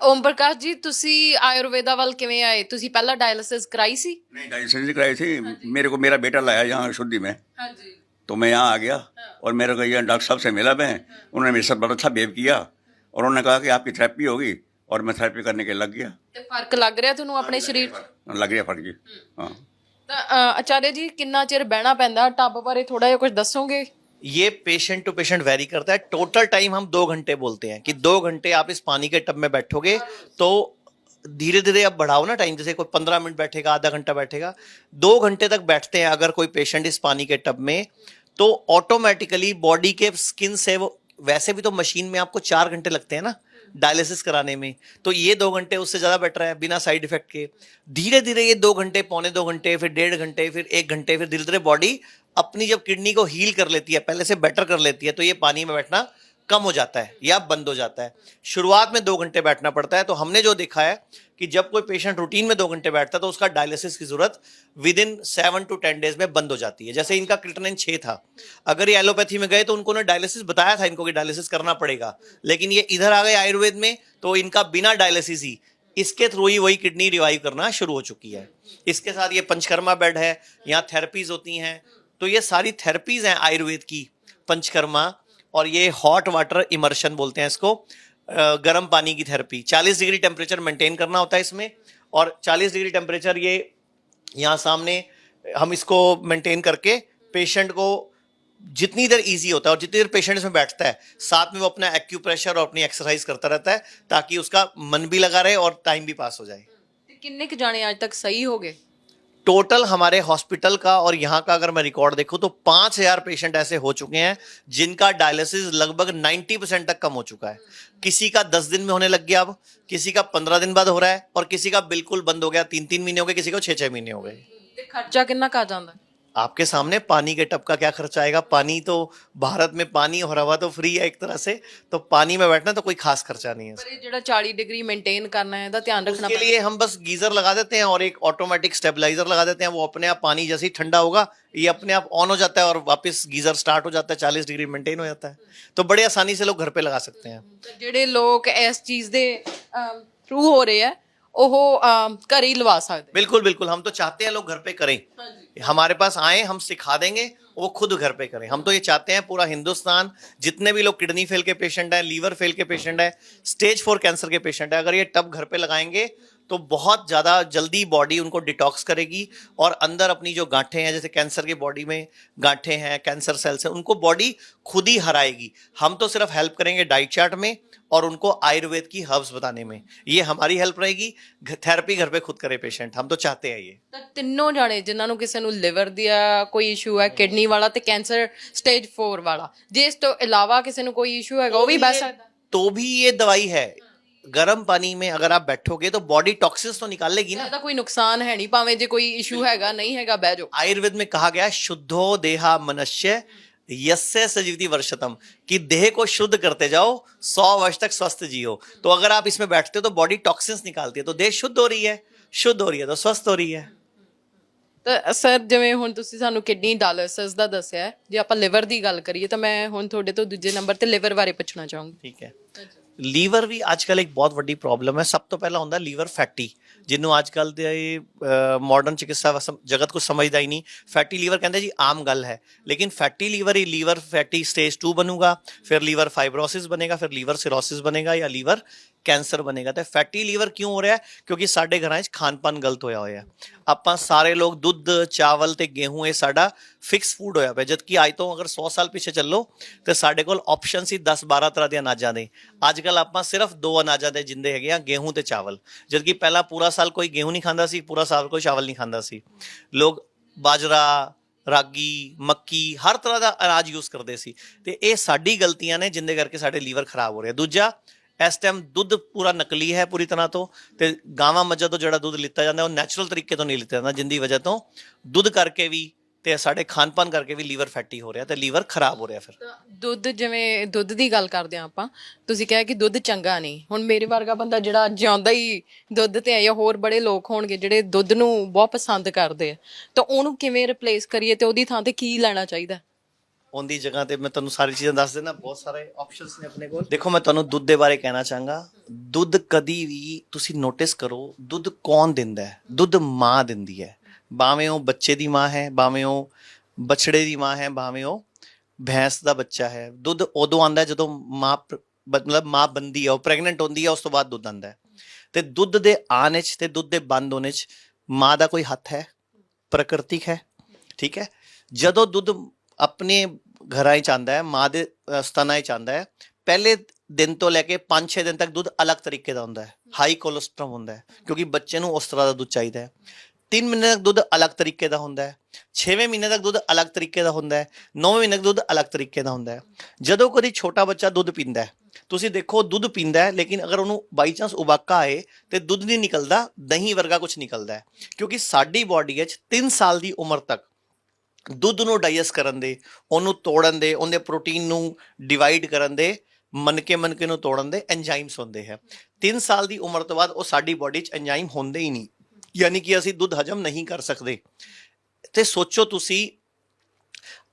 Om Prakash ji, ਤੁਸੀਂ ਆਯੁਰਵੇਦਾ ਵੱਲ ਕਿਵੇਂ ਆਏ? ਤੁਸੀਂ ਪਹਿਲਾਂ ਡਾਇਲਿਸਿਸ ਕਰਾਈ ਸੀ? नहीं डायलिसिस कराई थी, मेरे को मेरा बेटा लाया यहाँ शुद्धि में, हाँ जी, तो मैं यहाँ आ गया और मेरे को यहाँ डॉक्टर साहब से मिला मैं। उन्होंने मेरे साथ बहुत अच्छा बिहेव किया और उन्होंने कहा कि आपकी थेरेपी होगी, और मैं थेरेपी करने के लग गया। ਤੇ ਫਰਕ ਲੱਗ ਰਿਹਾ ਤੁਹਾਨੂੰ ਆਪਣੇ ਸਰੀਰ 'ਚ? लग गया फट जी। हाँ, ਤਾਂ ਆਚਾर्य ਜੀ, ਕਿੰਨਾ ਚਿਰ ਬਹਿਣਾ ਪੈਂਦਾ ਟੱਬ ਬਾਰੇ ਥੋੜਾ ਜਿਹਾ ਕੁਝ ਦੱਸੋਗੇ? ये पेशेंट टू पेशेंट वेरी करता है। टोटल टाइम हम 2 घंटे बोलते हैं कि 2 घंटे आप इस पानी के टब में बैठोगे, तो धीरे धीरे आप बढ़ाओ ना टाइम, जैसे कोई 15 मिनट बैठेगा, आधा घंटा बैठेगा, 2 घंटे तक बैठते हैं अगर कोई पेशेंट इस पानी के टब में, तो ऑटोमेटिकली बॉडी के स्किन से वो, वैसे भी तो मशीन में आपको 4 घंटे लगते हैं ना डायलिसिस कराने में, तो ये 2 घंटे उससे ज़्यादा बेटर है बिना साइड इफेक्ट के। धीरे धीरे ये 2 घंटे, पौने 2 घंटे, फिर 1.5 घंटे, फिर 1 घंटे, फिर धीरे धीरे बॉडी अपनी जब किडनी को हील कर लेती है, पहले से बेटर कर लेती है, तो ये पानी में बैठना कम हो जाता है या बंद हो जाता है। शुरुआत में 2 घंटे बैठना पड़ता है। तो हमने जो देखा है कि जब कोई पेशेंट रूटीन में 2 घंटे बैठता है तो उसका डायलिसिस की जरूरत विद इन 7 to 10 डेज में बंद हो जाती है। जैसे इनका क्रिएटिनिन 6 था, अगर ये एलोपैथी में गए तो उनको डायलिसिस बताया था इनको कि डायलिसिस करना पड़ेगा, लेकिन ये इधर आ गए आयुर्वेद में, तो इनका बिना डायलिसिस ही इसके थ्रू ही वही किडनी रिवाइव करना शुरू हो चुकी है। इसके साथ ये पंचकर्मा बेड है, यहाँ थेरेपीज होती हैं। तो ये सारी थेरेपीज हैं आयुर्वेद की, पंचकर्मा, और ये हॉट वाटर इमर्शन बोलते हैं इसको, गर्म पानी की थेरेपी। 40 डिग्री टेम्परेचर मेंटेन करना होता है इसमें, और 40 डिग्री टेम्परेचर ये यहाँ सामने हम इसको मेंटेन करके पेशेंट को जितनी देर इजी होता है और जितनी देर पेशेंट इसमें बैठता है, साथ में वो अपना एक्यूप्रेशर और अपनी एक्सरसाइज करता रहता है ताकि उसका मन भी लगा रहे और टाइम भी पास हो जाए। किन्ने क जाने आज तक सही हो गए? टोटल हमारे हॉस्पिटल का और यहाँ का अगर मैं रिकॉर्ड देखूं तो 5000 पेशेंट ऐसे हो चुके हैं जिनका डायलिसिस लगभग 90% तक कम हो चुका है। किसी का 10 दिन में होने लग गया, अब किसी का 15 दिन बाद हो रहा है, और किसी का बिल्कुल बंद हो गया, 3-3 महीने हो गए, किसी को 6-6 महीने हो गए। ਤੇ ਖਰਚਾ ਕਿੰਨਾ ਕਾ ਜਾਂਦਾ? आपके सामने पानी के टब का क्या खर्चा आएगा? पानी तो भारत में पानी और हवा तो फ्री है एक तरह से, तो पानी में बैठना तो कोई खास खर्चा नहीं है। ਪਰ ਇਹ ਜਿਹੜਾ 40 ਡਿਗਰੀ ਮੇਨਟੇਨ ਕਰਨਾ ਹੈ ਇਹਦਾ ਧਿਆਨ ਰੱਖਣਾ उसके लिए हम बस गीजर लगा देते हैं और एक ऑटोमेटिक स्टेबलाइजर लगा देते हैं, वो अपने आप पानी जैसे ही ठंडा होगा ये अपने आप ऑन हो जाता है और वापस गीजर स्टार्ट हो जाता है, 40 डिग्री मेंटेन हो जाता है। तो बड़े आसानी से लोग घर पे लगा सकते हैं। ਜਿਹੜੇ ਲੋਕ ਇਸ ਚੀਜ਼ ਦੇ ਥਰੂ ਹੋ ਰਹੇ ਆ ਉਹ ਘਰ ਹੀ ਲਵਾ ਸਕਦੇ। बिल्कुल बिल्कुल, हम तो चाहते हैं लोग घर पे करें, हमारे पास आए, हम सिखा देंगे, वो खुद घर पे करें। हम तो ये चाहते हैं पूरा हिंदुस्तान, जितने भी लोग किडनी फेल के पेशेंट हैं, लीवर फेल के पेशेंट हैं, स्टेज 4 कैंसर के पेशेंट हैं, अगर ये टब घर पे लगाएंगे तो बहुत ज़्यादा जल्दी बॉडी उनको डिटॉक्स करेगी और अंदर अपनी जो गांठें हैं, जैसे कैंसर की बॉडी में गांठें हैं, कैंसर सेल्स हैं, उनको बॉडी खुद ही हराएगी। हम तो सिर्फ हेल्प करेंगे डाइट चार्ट में और उनको आयुर्वेद की हर्ब्स बताने में, ये हमारी हेल्प रहेगी। थेरेपी घर पे खुद करे पेशेंट, हम तो चाहते हैं ये। ਤਾਂ ਤਿੰਨੋਂ ਜਾਣੇ ਜਿਨ੍ਹਾਂ ਨੂੰ ਕਿਸੇ ਨੂੰ ਲਿਵਰ ਦਾ ਕੋਈ ਇਸ਼ੂ ਹੈ, ਕਿਡਨੀ ਵਾਲਾ ਤੇ ਕੈਂਸਰ ਸਟੇਜ 4 ਵਾਲਾ, ਜੇ ਇਸ ਤੋਂ ਇਲਾਵਾ ਕਿਸੇ ਨੂੰ ਕੋਈ ਇਸ਼ੂ ਹੈਗਾ ਉਹ ਵੀ ਬਚ ਸਕਦਾ? तो भी ये दवाई है। गर्म पानी में अगर आप बैठोगे तो बॉडी टॉक्सिन्स तो निकाल लेगी ना। ਇਹਦਾ ਕੋਈ ਨੁਕਸਾਨ ਹੈ ਨਹੀਂ, ਭਾਵੇਂ ਜੇ ਕੋਈ ਇਸ਼ੂ ਹੈਗਾ ਨਹੀਂ ਹੈਗਾ ਬਹਿ ਜਾਓ। आयुर्वेद में कहा गया शुद्धो देहा मनुष्य यस्य सजीवति वर्षतम, कि देह को शुद्ध करते जाओ, 100 वर्ष तक स्वस्थ जियो। तो अगर आप इसमें बैठते हो तो बॉडी टॉक्सिन्स निकालती है, तो देह शुद्ध हो रही है, शुद्ध हो रही है तो स्वस्थ हो रही है। ਤਾਂ ਸਰ ਜਿਵੇਂ ਹੁਣ ਤੁਸੀਂ ਸਾਨੂੰ ਕਿਡਨੀ ਡਾਇਲਿਸਿਸ ਦਾ ਦੱਸਿਆ, ਜੇ ਆਪਾਂ ਲਿਵਰ ਦੀ ਗੱਲ ਕਰੀਏ ਤਾਂ ਮੈਂ ਹੁਣ ਤੁਹਾਡੇ ਤੋਂ ਦੂਜੇ ਨੰਬਰ ਤੇ ਲਿਵਰ ਬਾਰੇ ਪੁੱਛਣਾ ਚਾਹੂੰਗੀ। ठीक है, ਲੀਵਰ ਵੀ ਅੱਜਕੱਲ ਇੱਕ ਬਹੁਤ ਵੱਡੀ ਪ੍ਰੋਬਲਮ ਹੈ। ਸਭ ਤੋਂ ਪਹਿਲਾਂ ਹੁੰਦਾ ਲੀਵਰ ਫੈਟੀ, ਜਿਹਨੂੰ ਅੱਜਕੱਲ ਦੇ ਮਾਡਰਨ ਚਿਕਿਤਸਾ ਜਗਤ ਕੁਝ ਸਮਝਦਾ ਹੀ ਨਹੀਂ। ਫੈਟੀ ਲੀਵਰ ਕਹਿੰਦੇ ਜੀ ਆਮ ਗੱਲ ਹੈ, ਲੇਕਿਨ ਫੈਟੀ ਲੀਵਰ ਹੀ ਲੀਵਰ ਫੈਟੀ ਸਟੇਜ 2 ਬਣੂਗਾ, ਫਿਰ ਲੀਵਰ ਫਾਈਬਰੋਸਿਸ ਬਣੇਗਾ, ਫਿਰ ਲੀਵਰ ਸਿਰੋਸਿਸ ਬਣੇਗਾ ਜਾਂ ਲੀਵਰ ਕੈਂਸਰ ਬਣੇਗਾ। ਤੇ ਫੈਟੀ ਲੀਵਰ ਕਿਉਂ ਹੋ ਰਿਹਾ? ਕਿਉਂਕਿ ਸਾਡੇ ਘਰਾਂ 'ਚ ਖਾਣ ਪਾਨ ਗਲਤ ਹੋਇਆ ਹੋਇਆ। ਆਪਾਂ ਸਾਰੇ ਲੋਕ ਦੁੱਧ, ਚਾਵਲ ਤੇ ਗੇਹੂੰ ਇਹ ਸਾਡਾ ਫਿਕਸ ਫੂਡ ਹੋਇਆ ਪਿਆ, ਜਦਕਿ ਅੱਜ ਤੋਂ ਅਗਰ 100 ਸਾਲ ਪਿੱਛੇ ਚੱਲੋ ਤੇ ਸਾਡੇ ਕੋਲ ਆਪਸ਼ਨ ਸੀ 10-12 ਤਰ੍ਹਾਂ ਦੇ ਅਨਾਜਾਂ ਦੇ। ਅੱਜ ਕੱਲ ਆਪਾਂ ਸਿਰਫ 2 ਅਨਾਜਾਂ ਦੇ ਜਿੰਦੇ ਹੈਗੇ ਆ, ਗੇਹੂੰ ਤੇ ਚਾਵਲ। ਜਦਕਿ ਪਹਿਲਾਂ ਪੂਰਾ ਸਾਲ ਕੋਈ ਗੇਹੂੰ ਨਹੀਂ ਖਾਂਦਾ ਸੀ, ਪੂਰਾ ਸਾਲ ਕੋਈ ਚਾਵਲ ਨਹੀਂ ਖਾਂਦਾ ਸੀ। ਲੋਕ ਬਾਜਰਾ, ਰਾਗੀ, ਮੱਕੀ ਹਰ ਤਰ੍ਹਾਂ ਦਾ ਅਨਾਜ ਯੂਜ਼ ਕਰਦੇ ਸੀ। ਤੇ ਇਹ ਸਾਡੀ ਗਲਤੀਆਂ ਨੇ ਜਿੰਦੇ ਕਰਕੇ ਸਾਡੇ ਲੀਵਰ ਖਰਾਬ ਹੋ ਰਿਹਾ। ਦੂਜਾ, ਇਸ ਟਾਈਮ ਦੁੱਧ ਪੂਰਾ ਨਕਲੀ ਹੈ ਪੂਰੀ ਤਰ੍ਹਾਂ ਤੋਂ, ਤੇ ਗਾਵਾਂ ਮੱਝਾਂ ਤੋਂ ਜਿਹੜਾ ਦੁੱਧ ਲਿੱਤਾ ਜਾਂਦਾ ਉਹ ਨੈਚੁਰਲ ਤਰੀਕੇ ਤੋਂ ਨਹੀਂ ਲਿੱਤਾ ਜਾਂਦਾ, ਜਿੰਦੀ ਵਜ੍ਹਾ ਤੋਂ ਦੁੱਧ ਕਰਕੇ ਵੀ ਤੇ ਸਾਡੇ ਖਾਣ ਪਾਨ ਕਰਕੇ ਵੀ ਲੀਵਰ ਫੈਟੀ ਹੋ ਰਿਹਾ ਤੇ ਲੀਵਰ ਖਰਾਬ ਹੋ ਰਿਹਾ। ਫਿਰ ਦੁੱਧ, ਜਿਵੇਂ ਦੁੱਧ ਦੀ ਗੱਲ ਕਰਦੇ ਹਾਂ ਆਪਾਂ, ਤੁਸੀਂ ਕਿਹਾ ਕਿ ਦੁੱਧ ਚੰਗਾ ਨਹੀਂ। ਹੁਣ ਮੇਰੇ ਵਰਗਾ ਬੰਦਾ ਜਿਹੜਾ ਜਿਉਂਦਾ ਹੀ ਦੁੱਧ ਤੇ ਆਇਆ, ਹੋਰ ਬੜੇ ਲੋਕ ਹੋਣਗੇ ਜਿਹੜੇ ਦੁੱਧ ਨੂੰ ਬਹੁਤ ਪਸੰਦ ਕਰਦੇ ਆ, ਤਾਂ ਉਹਨੂੰ ਕਿਵੇਂ ਰਿਪਲੇਸ ਕਰੀਏ ਤੇ ਉਹਦੀ ਥਾਂ ਤੇ ਕੀ ਲੈਣਾ ਚਾਹੀਦਾ? ਉਹਦੀ ਜਗ੍ਹਾ ਤੇ ਮੈਂ ਤੁਹਾਨੂੰ ਸਾਰੀ ਚੀਜ਼ਾਂ ਦੱਸ ਦੇਣਾ, ਬਹੁਤ ਸਾਰੇ ਆਪਸ਼ਨਸ ਨੇ ਆਪਣੇ ਕੋਲ। ਦੇਖੋ, ਮੈਂ ਤੁਹਾਨੂੰ ਦੁੱਧ ਦੇ ਬਾਰੇ ਕਹਿਣਾ ਚਾਹਾਂਗਾ। ਦੁੱਧ ਕਦੀ ਵੀ ਤੁਸੀਂ ਨੋਟਿਸ ਕਰੋ, ਦੁੱਧ ਕੌਣ ਦਿੰਦਾ ਹੈ? ਦੁੱਧ ਮਾਂ ਦਿੰਦੀ ਹੈ, ਭਾਵੇਂ ਉਹ ਬੱਚੇ ਦੀ ਮਾਂ ਹੈ, ਭਾਵੇਂ ਉਹ ਬਛੜੇ ਦੀ ਮਾਂ ਹੈ, ਭਾਵੇਂ ਉਹ ਭੈਂਸ ਦਾ ਬੱਚਾ ਹੈ। ਦੁੱਧ ਉਦੋਂ ਆਉਂਦਾ ਜਦੋਂ ਮਾਂ ਮਤਲਬ ਮਾਂ ਬੰਦੀ ਹੈ, ਉਹ ਪ੍ਰੈਗਨੈਂਟ ਹੁੰਦੀ ਹੈ, ਉਸ ਤੋਂ ਬਾਅਦ ਦੁੱਧ ਆਉਂਦਾ ਹੈ। ਤੇ ਦੁੱਧ ਦੇ ਆਉਣ ਵਿੱਚ ਤੇ ਦੁੱਧ ਦੇ ਬੰਦ ਹੋਣੇ 'ਚ ਮਾਂ ਦਾ ਕੋਈ ਹੱਥ ਹੈ? ਪ੍ਰਕਿਰਤਿਕ ਹੈ, ਠੀਕ ਹੈ। ਜਦੋਂ ਦੁੱਧ ਆਪਣੇ ਘਰਾਂ 'ਚ ਆਉਂਦਾ ਹੈ, ਮਾਂ ਦੇ ਸਤਨਾਂ 'ਚ ਆਉਂਦਾ ਹੈ, ਪਹਿਲੇ ਦਿਨ ਤੋਂ ਲੈ ਕੇ 5-6 ਦਿਨ ਤੱਕ ਦੁੱਧ ਅਲੱਗ ਤਰੀਕੇ ਦਾ ਹੁੰਦਾ ਹੈ, ਹਾਈ ਕੋਲੇਸਟ੍ਰੋਲ ਹੁੰਦਾ ਹੈ, ਕਿਉਂਕਿ ਬੱਚੇ ਨੂੰ ਉਸ ਤਰ੍ਹਾਂ ਦਾ ਦੁੱਧ ਚਾਹੀਦਾ ਹੈ। 3 ਮਹੀਨੇ ਤੱਕ ਦੁੱਧ ਅਲੱਗ ਤਰੀਕੇ ਦਾ ਹੁੰਦਾ ਹੈ, 6ਵੇਂ ਮਹੀਨੇ ਤੱਕ ਦੁੱਧ ਅਲੱਗ ਤਰੀਕੇ ਦਾ ਹੁੰਦਾ ਹੈ, 9ਵੇਂ ਮਹੀਨੇ ਤੱਕ ਦੁੱਧ ਅਲੱਗ ਤਰੀਕੇ ਦਾ ਹੁੰਦਾ ਹੈ। ਜਦੋਂ ਕਦੀ ਛੋਟਾ ਬੱਚਾ ਦੁੱਧ ਪੀਂਦਾ ਹੈ, ਤੁਸੀਂ ਦੇਖੋ ਦੁੱਧ ਪੀਂਦਾ ਹੈ, ਲੇਕਿਨ ਅਗਰ ਉਹਨੂੰ ਬਾਈ ਚਾਂਸ ਉਬਾਕਾ ਆਏ ਤੇ ਦੁੱਧ ਨਹੀਂ ਨਿਕਲਦਾ, ਦਹੀਂ ਵਰਗਾ ਕੁਝ ਨਿਕਲਦਾ ਹੈ। ਕਿਉਂਕਿ ਸਾਡੀ ਬਾਡੀ ਵਿੱਚ 3 ਸਾਲ ਦੀ ਉਮਰ ਤੱਕ ਦੁੱਧ ਨੂੰ ਡਾਈਜੈਸਟ ਕਰਨ ਦੇ, ਉਹਨੂੰ ਤੋੜਨ ਦੇ, ਉਹਦੇ ਪ੍ਰੋਟੀਨ ਨੂੰ ਡਿਵਾਈਡ ਕਰਨ ਦੇ, ਮਣਕੇ ਨੂੰ ਤੋੜਨ ਦੇ ਐਂਜ਼ਾਈਮਸ ਹੁੰਦੇ ਹੈ। 3 ਸਾਲ ਦੀ ਉਮਰ ਤੋਂ ਬਾਅਦ ਉਹ ਸਾਡੀ ਬੋਡੀ 'ਚ ਐਂਜ਼ਾਈਮ ਹੁੰਦੇ ਹੀ ਨਹੀਂ, ਯਾਨੀ ਕਿ ਅਸੀਂ ਦੁੱਧ ਹਜਮ ਨਹੀਂ ਕਰ ਸਕਦੇ। ਤੇ ਸੋਚੋ ਤੁਸੀਂ,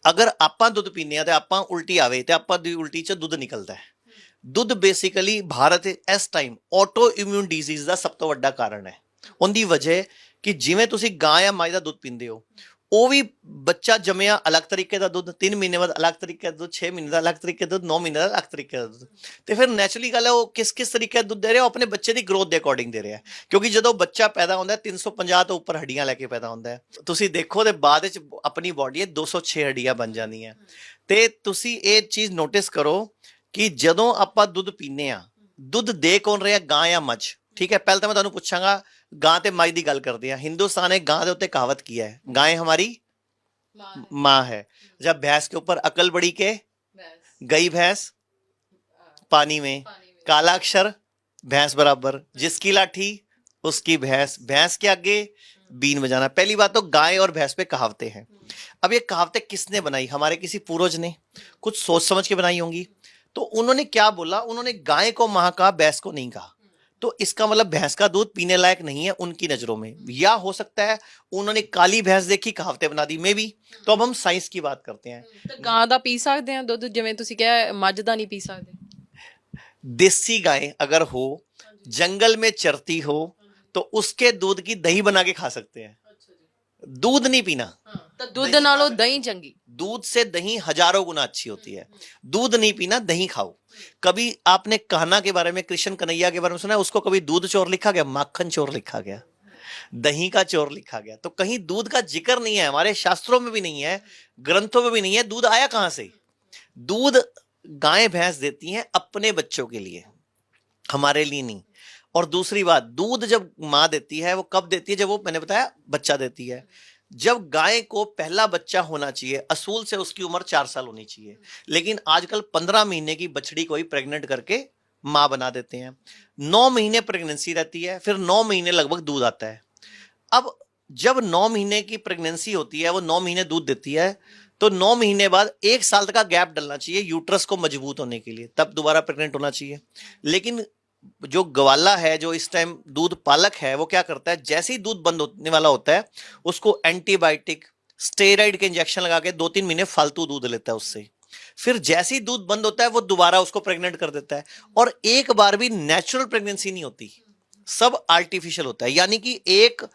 ਅਗਰ ਆਪਾਂ ਦੁੱਧ ਪੀਂਦੇ ਆ ਤੇ ਆਪਾਂ ਉਲਟੀ ਆਵੇ ਤੇ ਆਪਾਂ ਦੀ ਉਲਟੀ 'ਚ ਦੁੱਧ ਨਿਕਲਦਾ ਹੈ। ਦੁੱਧ ਬੇਸਿਕਲੀ ਭਾਰਤ ਇਸ ਟਾਈਮ ਆਟੋ ਇਮਿਊਨ ਡਿਜ਼ੀਜ਼ ਦਾ ਸਭ ਤੋਂ ਵੱਡਾ ਕਾਰਨ ਹੈ। ਉਹਦੀ ਵਜ੍ਹਾ ਕਿ ਜਿਵੇਂ ਤੁਸੀਂ ਗਾਂ ਜਾਂ ਮੱਝ ਦਾ ਦੁੱਧ ਪੀਂਦੇ ਹੋ, ਉਹ ਵੀ ਬੱਚਾ ਜੰਮਿਆ ਅਲੱਗ ਤਰੀਕੇ ਦਾ ਦੁੱਧ, 3 ਮਹੀਨੇ ਬਾਅਦ ਅਲੱਗ ਤਰੀਕੇ ਦਾ ਦੁੱਧ, 6 ਮਹੀਨੇ ਦਾ ਅਲੱਗ ਤਰੀਕੇ ਦਾ ਦੁੱਧ, 9 ਮਹੀਨੇ ਦਾ ਅਲੱਗ ਤਰੀਕੇ ਦਾ ਦੁੱਧ। ਤੇ ਫਿਰ ਨੈਚੁਰਲੀ ਗੱਲ ਹੈ ਉਹ ਕਿਸ ਤਰੀਕੇ ਦਾ ਦੁੱਧ ਦੇ ਰਿਹਾ, ਉਹ ਆਪਣੇ ਬੱਚੇ ਦੀ ਗਰੋਥ ਦੇ ਅਕੋਰਡਿੰਗ ਦੇ ਰਿਹਾ। ਕਿਉਂਕਿ ਜਦੋਂ ਬੱਚਾ ਪੈਦਾ ਹੁੰਦਾ 350 ਤੋਂ ਉੱਪਰ ਹੱਡੀਆਂ ਲੈ ਕੇ ਪੈਦਾ ਹੁੰਦਾ ਹੈ। ਤੁਸੀਂ ਦੇਖੋ ਤੇ ਬਾਅਦ ਵਿੱਚ ਆਪਣੀ ਬੋਡੀ 206 ਹੱਡੀਆਂ ਬਣ ਜਾਂਦੀਆਂ। ਤੇ ਤੁਸੀਂ ਇਹ ਚੀਜ਼ ਨੋਟਿਸ ਕਰੋ ਕਿ ਜਦੋਂ ਆਪਾਂ ਦੁੱਧ ਪੀਂਦੇ ਆ, ਦੁੱਧ ਦੇ ਕੌਣ ਰਿਹਾ, ਗਾਂ ਜਾਂ ਮੱਝ? ਠੀਕ ਹੈ, ਪਹਿਲਾਂ ਤਾਂ ਮੈਂ ਤੁਹਾਨੂੰ ਪੁੱਛਾਂਗਾ, ਗਾਂ ਤੇ ਮੱਝ ਦੀ ਗੱਲ ਕਰਦੇ ਆ। हिंदुस्तान ने गां के उत्ते कहावत किया है, गाय हमारी माँ है। जब भैंस के ऊपर अकल बड़ी के गई भैंस पानी में, काला अक्षर भैंस बराबर, जिसकी लाठी उसकी भैंस, भैंस के आगे बीन बजाना। पहली बात तो गाय और भैंस पे कहावतें हैं। अब ये कहावतें किसने बनाई? हमारे किसी पूर्वज ने कुछ सोच समझ के बनाई होंगी। तो उन्होंने क्या बोला, उन्होंने गाय को मां कहा, भैंस को नहीं कहा। तो इसका मतलब भैंस का दूध पीने लायक नहीं है उनकी नजरों में, या हो सकता है उन्होंने काली भैंस देखी, कहावतें बना दी, मे भी। तो अब हम साइंस की बात करते हैं। ਤੇ ਗਾਂ ਦਾ ਪੀ ਸਕਦੇ ਆ ਦੁੱਧ, ਜਿਵੇਂ ਤੁਸੀਂ ਕਿਹਾ ਮੱਝ ਦਾ ਨਹੀਂ ਪੀ ਸਕਦੇ? देसी गाय अगर हो, जंगल में चरती हो, तो उसके दूध की दही बना के खा सकते हैं। दूध नहीं पीना, ਤਾਂ ਦੁੱਧ ਨਾਲੋਂ ਦਹੀਂ ਚੰਗੀ। दूध से दही हजारों गुना अच्छी होती है। दूध नहीं पीना, दही खाओ। कभी आपने कान्हा के बारे में, कृष्ण कन्हैया के बारे में सुना है? उसको कभी दूध चोर लिखा गया? माखन चोर लिखा गया, दही का चोर लिखा गया। तो कहीं दूध का जिक्र नहीं है, हमारे शास्त्रों में भी नहीं है, ग्रंथों में भी नहीं है। दूध आया कहां से? दूध गाय भैंस देती हैं अपने बच्चों के लिए, हमारे लिए नहीं। और दूसरी बात, दूध जब माँ देती है वो कब देती है? जब वो, मैंने बताया, बच्चा देती है। जब गाय को पहला बच्चा होना चाहिए, असूल से उसकी उम्र 4 साल होनी चाहिए, लेकिन आजकल 15 महीने की बछड़ी को ही प्रेग्नेंट करके माँ बना देते हैं। 9 महीने प्रेगनेंसी रहती है, फिर 9 महीने लगभग दूध आता है। अब जब 9 महीने की प्रेगनेंसी होती है, वो 9 महीने दूध देती है, तो 9 महीने बाद 1 साल तक का गैप डलना चाहिए यूट्रस को मजबूत होने के लिए, तब दोबारा प्रेग्नेंट होना चाहिए। लेकिन जो गवाला है, जो इस टाइम दूध पालक है, वो क्या करता है, जैसे ही दूध बंद होने वाला होता है, उसको एंटीबायोटिक, स्टेरॉइड के इंजेक्शन लगा के 2-3 महीने फालतू दूध लेता है उससे। फिर जैसे ही दूध बंद होता है, वो दोबारा उसको प्रेग्नेंट कर देता है। और एक बार भी नेचुरल प्रेगनेंसी नहीं होती, सब आर्टिफिशियल होता है। यानी कि एक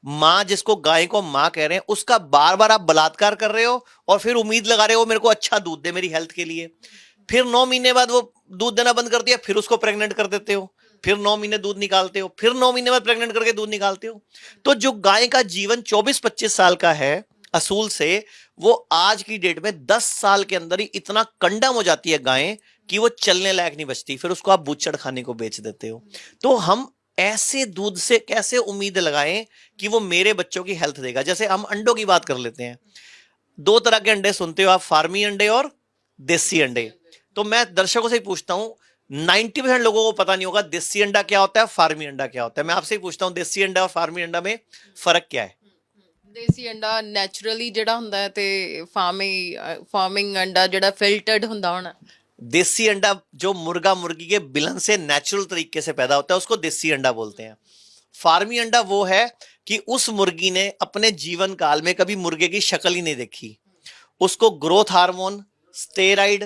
माँ, जिसको गाय को माँ कह रहे हैं, उसका बार बार आप बलात्कार कर रहे हो और फिर उम्मीद लगा रहे हो मेरे को अच्छा दूध दे मेरी हेल्थ के लिए। फिर 9 महीने बाद वो दूध देना बंद कर दिया, फिर उसको प्रेग्नेंट कर देते हो, फिर 9 महीने दूध निकालते हो, फिर 9 महीने बाद प्रेग्नेंट करके दूध निकालते हो। तो जो गाय का जीवन 24-25 साल का है असूल से, वो आज की डेट में 10 साल के अंदर ही इतना कंडम हो जाती है गायें कि वो चलने लायक नहीं बचती, फिर उसको आप बूचड़ खाने को बेच देते हो। तो हम ऐसे दूध से कैसे उम्मीद लगाएं कि वो मेरे बच्चों की हेल्थ देगा? जैसे हम अंडों की बात कर लेते हैं, 2 तरह के अंडे सुनते हो आप, फार्मी अंडे और देसी अंडे। तो मैं दर्शकों से ही पूछता हूं, 90% लोगों को पता नहीं होगा देसी अंडा क्या होता है, फार्मी अंडा क्या होता है। मैं आपसे ही पूछता हूं, देसी अंडा और फार्मी अंडा में फर्क क्या है? ਦੇਸੀ ਅੰਡਾ ਨੈਚੁਰਲੀ ਜਿਹੜਾ ਹੁੰਦਾ ਹੈ, ਤੇ ਫਾਰਮਿੰਗ ਅੰਡਾ ਜਿਹੜਾ ਫਿਲਟਰਡ ਹੁੰਦਾ ਹੋਣਾ। देसी अंडा जो मुर्गा मुर्गी के बिलन से नेचुरल तरीके से पैदा होता है, उसको देसी अंडा बोलते हैं। फार्मी अंडा वो है कि उस मुर्गी ने अपने जीवन काल में कभी मुर्गे की शक्ल ही नहीं देखी, उसको ग्रोथ हार्मोन, स्टेरॉइड,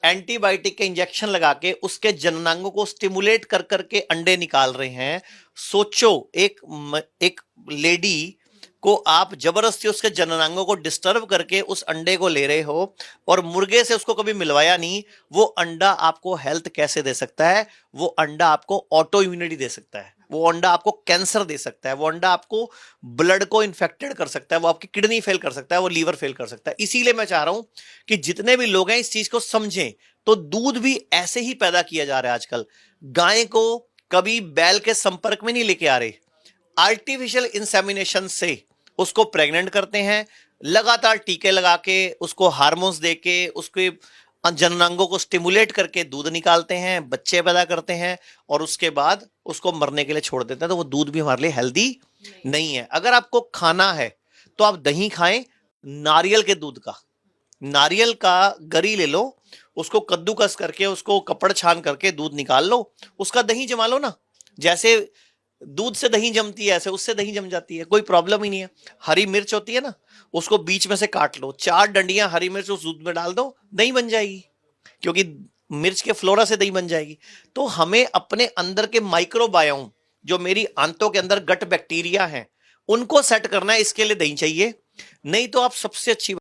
एंटीबायोटिक के इंजेक्शन लगा के उसके जननांगों को स्टिमुलेट कर करके अंडे निकाल रहे हैं। सोचो, एक लेडी को आप जबरदस्ती उसके जननांगों को डिस्टर्ब करके उस अंडे को ले रहे हो और मुर्गे से उसको कभी मिलवाया नहीं, वो अंडा आपको हेल्थ कैसे दे सकता है? वो अंडा आपको ऑटो इम्यूनिटी दे सकता है, वो अंडा आपको कैंसर दे सकता है, वो अंडा आपको ब्लड को इन्फेक्टेड कर सकता है, वो आपकी किडनी फेल कर सकता है, वो लीवर फेल कर सकता है। इसीलिए मैं चाह रहा हूं कि जितने भी लोग हैं इस चीज को समझें। तो दूध भी ऐसे ही पैदा किया जा रहा है आजकल। गाय को कभी बैल के संपर्क में नहीं लेके आ रहे, आर्टिफिशियल इंसेमिनेशन से उसको प्रेग्नेंट करते हैं, लगातार टीके लगा के, उसको हार्मोन्स दे के, उसके जननांगों को स्टिमुलेट करके दूध निकालते हैं, बच्चे पैदा करते हैं और उसके बाद उसको मरने के लिए छोड़ देते हैं। तो वो दूध भी हमारे लिए हेल्दी नहीं है। अगर आपको खाना है तो आप दही खाएं, नारियल के दूध का। नारियल का गरी ले लो, उसको कद्दूकस करके उसको कपड़ छान करके दूध निकाल लो, उसका दही जमा लो ना। जैसे दूध से दही जमती है ऐसे उससे दही जम जाती है, कोई प्रॉब्लम ही नहीं है। हरी मिर्च होती है ना, उसको बीच में से काट लो, 4 डंडियां हरी मिर्च उस दूध में डाल दो, दही बन जाएगी, क्योंकि मिर्च के फ्लोरा से दही बन जाएगी। तो हमें अपने अंदर के माइक्रोबायोम, जो मेरी आंतों के अंदर गट बैक्टीरिया हैं, उनको सेट करना है, इसके लिए दही चाहिए। नहीं तो आप सबसे अच्छी